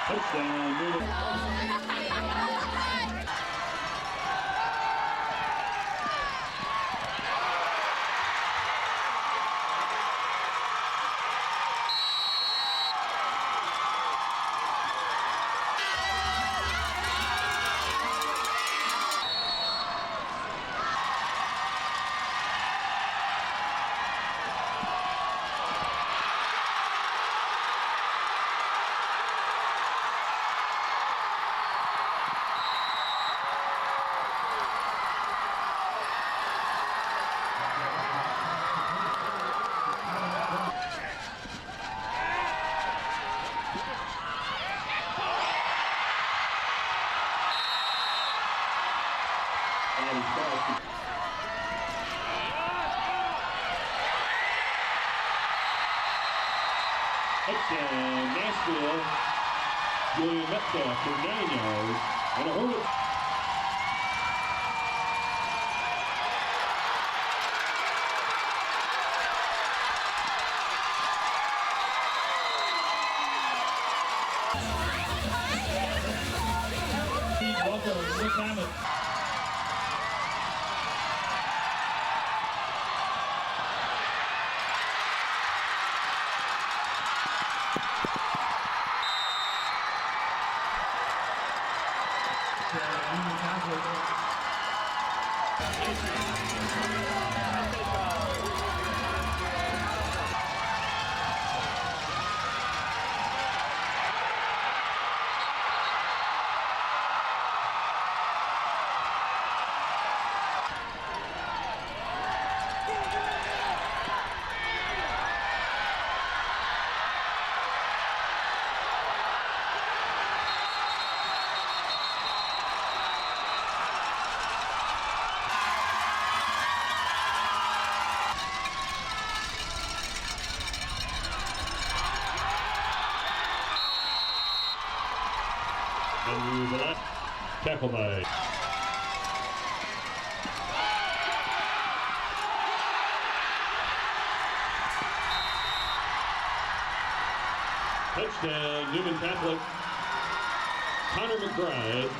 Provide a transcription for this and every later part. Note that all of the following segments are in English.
Touchdown, Newman. Touchdown, Nashville. Julian Metcalf for 9 yards and a hold. And the left tackle by touchdown, Newman Catholic, Connor McBride.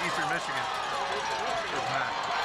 Eastern Michigan. It's Matt.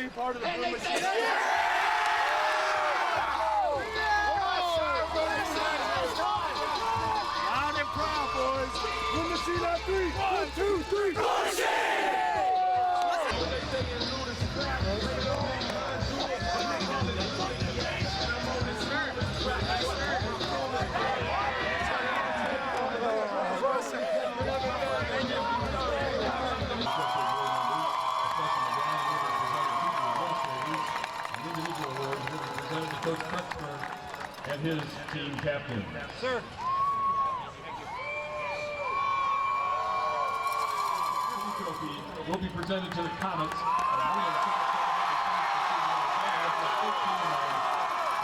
be part of the Blue Machine. Loud and proud, boys. Blue Machine on 3. 1, 2, 3. Blue Machine! Coach Cutler and his team captain. Sir. The trophy will be presented to the Comets.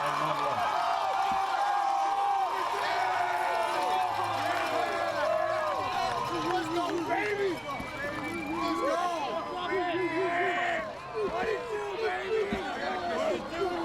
And 1 loss. Let's go, baby! Let's go! 22, baby! 22!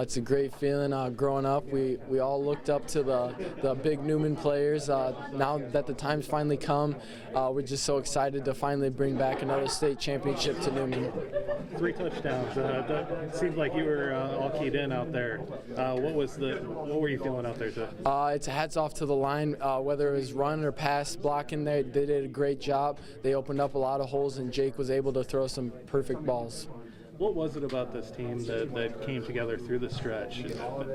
It's a great feeling. Growing up, we all looked up to the big Newman players. Now that the time's finally come, we're just so excited to finally bring back another state championship to Newman. 3 touchdowns. It seemed like you were all keyed in out there. What were you feeling out there today? It's a hats off to the line, whether it was run or pass blocking. They did a great job. They opened up a lot of holes, and Jake was able to throw some perfect balls. What was it about this team that came together through the stretch?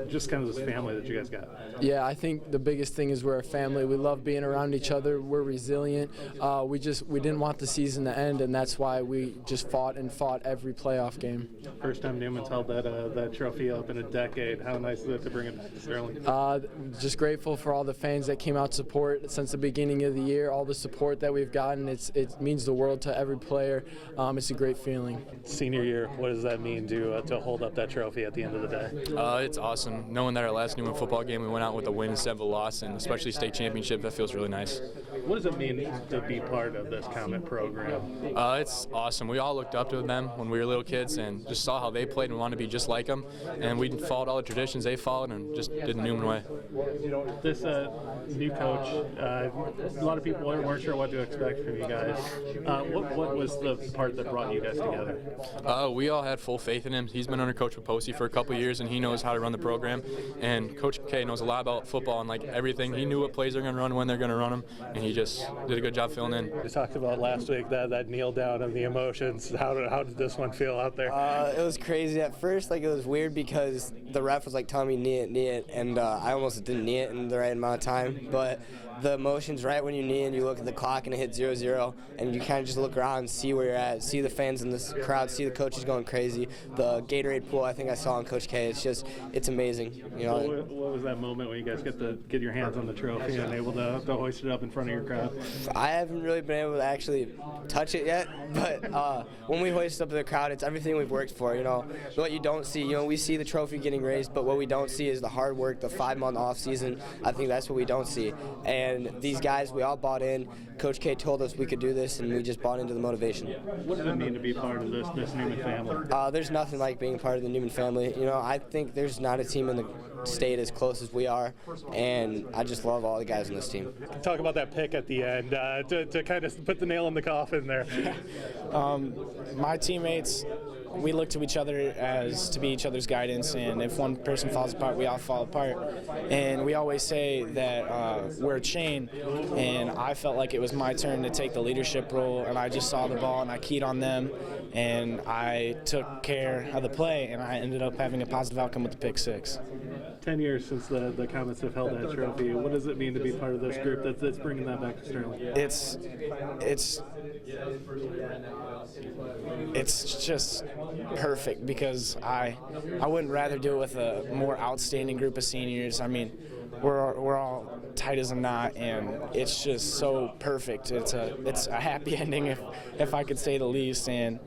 Just kind of this family that you guys got. Yeah, I think the biggest thing is we're a family. We love being around each other. We're resilient. We didn't want the season to end, and that's why we just fought every playoff game. First time Newman's held that trophy up in a decade. How nice is it to bring it back to Sterling? Just grateful for all the fans that came out to support since the beginning of the year. All the support that we've gotten, it means the world to every player. It's a great feeling. Senior year, what does that mean to hold up that trophy at the end of the day? It's awesome. Knowing that our last Newman football game, we went out with a win instead of a loss, and especially state championship, that feels really nice. What does it mean to be part of this Comet program? It's awesome. We all looked up to them when we were little kids and just saw how they played and wanted to be just like them. And we followed all the traditions they followed and just did the Newman way. This new coach, a lot of people weren't sure what to expect from you guys. What was the part that brought you guys together? We all had full faith in him. He's been under Coach Raposi for a couple of years, and he knows how to run the program. And Coach K knows a lot about football and like everything. He knew what plays they're going to run, when they're going to run them, and he just did a good job filling in. You talked about last week that kneel down and the emotions. How did this one feel out there? It was crazy at first. Like, it was weird because the ref was like telling me knee it, and I almost didn't knee it in the right amount of time. But the emotions right when you knee and you look at the clock and it hits 0-0, and you kind of just look around and see where you're at, see the fans in this crowd, see the coaches going crazy. The Gatorade pool I think I saw on Coach K, it's amazing. You know. What was that moment when you guys get your hands on the trophy and able to hoist it up in front of your crowd? I haven't really been able to actually touch it yet, but when we hoist up the crowd, it's everything we've worked for. You know, what you don't see. You know, we see the trophy getting raised, but what we don't see is the hard work, the 5-month off season. I think that's what we don't see. And these guys, we all bought in. Coach K told us we could do this, and we just bought into the motivation. What does it mean to be part of this Newman family? There's nothing like being part of the Newman family. You know, I think there's not a team in the state as close as we are, and I just love all the guys on this team. Talk about that pick at the end to kind of put the nail in the coffin there. My teammates, we look to each other as to be each other's guidance, and if one person falls apart, we all fall apart. And we always say that we're a chain, and I felt like it was my turn to take the leadership role, and I just saw the ball and I keyed on them, and I took care of the play, and I ended up having a positive outcome with the pick 6. 10 years since the Comets have held that trophy. What does it mean to be part of this group that's bringing that back to Sterling? It's just perfect because I wouldn't rather do it with a more outstanding group of seniors. I mean, we're all tight as a knot, and it's just so perfect. It's a happy ending if I could say the least, and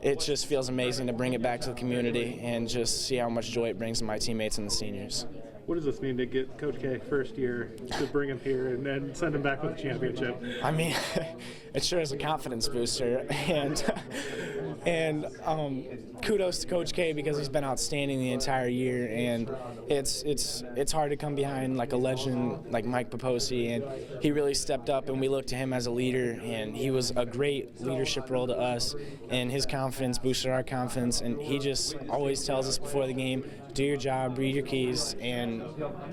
it just feels amazing to bring it back to the community and just see how much joy it brings to my teammates and the seniors. What does this mean to get Coach K first year to bring him here and then send him back with a championship? I mean, it sure is a confidence booster, and And kudos to Coach K because he's been outstanding the entire year, and it's hard to come behind like a legend like Mike Poposi, and he really stepped up, and we looked to him as a leader, and he was a great leadership role to us, and his confidence boosted our confidence, and he just always tells us before the game, do your job, read your keys, and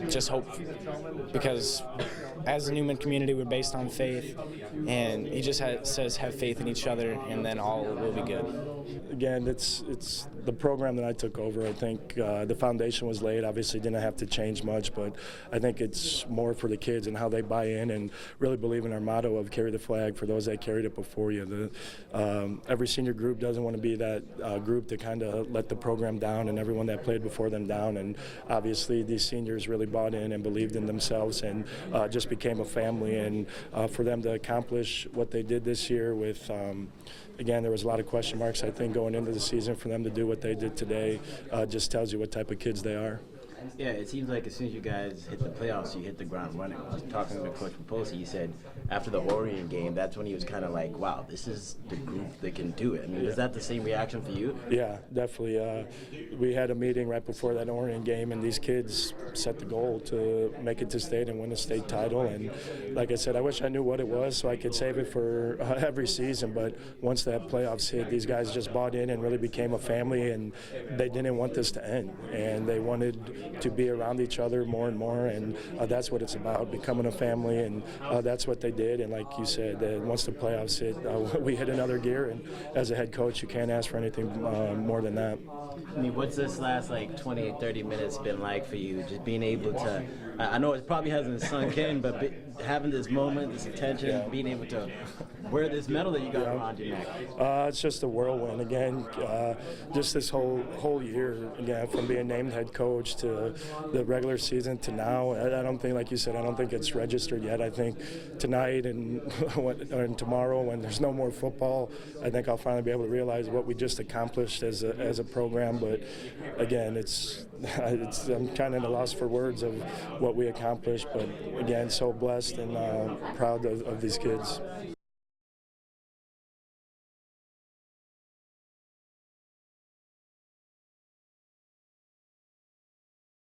just hope, because as a Newman community, we're based on faith, and he just says have faith in each other, and then all will be good. Again, it's the program that I took over. I think the foundation was laid. Obviously, didn't have to change much, but I think it's more for the kids and how they buy in and really believe in our motto of carry the flag for those that carried it before you. Every senior group doesn't want to be that group to kind of let the program down and everyone that played before them down. And obviously, these seniors really bought in and believed in themselves and just became a family. And for them to accomplish what they did this year with again, there was a lot of question marks, I think, going into the season. For them to do what they did today just tells you what type of kids they are. Yeah, it seems like as soon as you guys hit the playoffs, you hit the ground running. I was talking to Coach Poposi, he said after the Orion game, that's when he was kind of like, wow, this is the group that can do it. I mean, is that the same reaction for you? Yeah, definitely. We had a meeting right before that Orion game, and these kids set the goal to make it to state and win a state title. And like I said, I wish I knew what it was so I could save it for every season. But once that playoffs hit, these guys just bought in and really became a family, and they didn't want this to end. And they wanted to be around each other more and more, and that's what it's about, becoming a family, and that's what they did. And like you said, once the playoffs hit, we hit another gear, and as a head coach, you can't ask for anything more than that. I mean, what's this last like 20, 30 minutes been like for you? Just being able to, I know it probably hasn't sunk in, but having this moment, this attention, being able to wear this medal that you got around your neck. It's just a whirlwind again. Just this whole year again, from being named head coach to the regular season to now. I don't think, like you said, I don't think it's registered yet. I think tonight and tomorrow, when there's no more football, I think I'll finally be able to realize what we just accomplished as a program. But again, I'm kind of at a loss for words of what we accomplished. But again, so blessed and proud of these kids.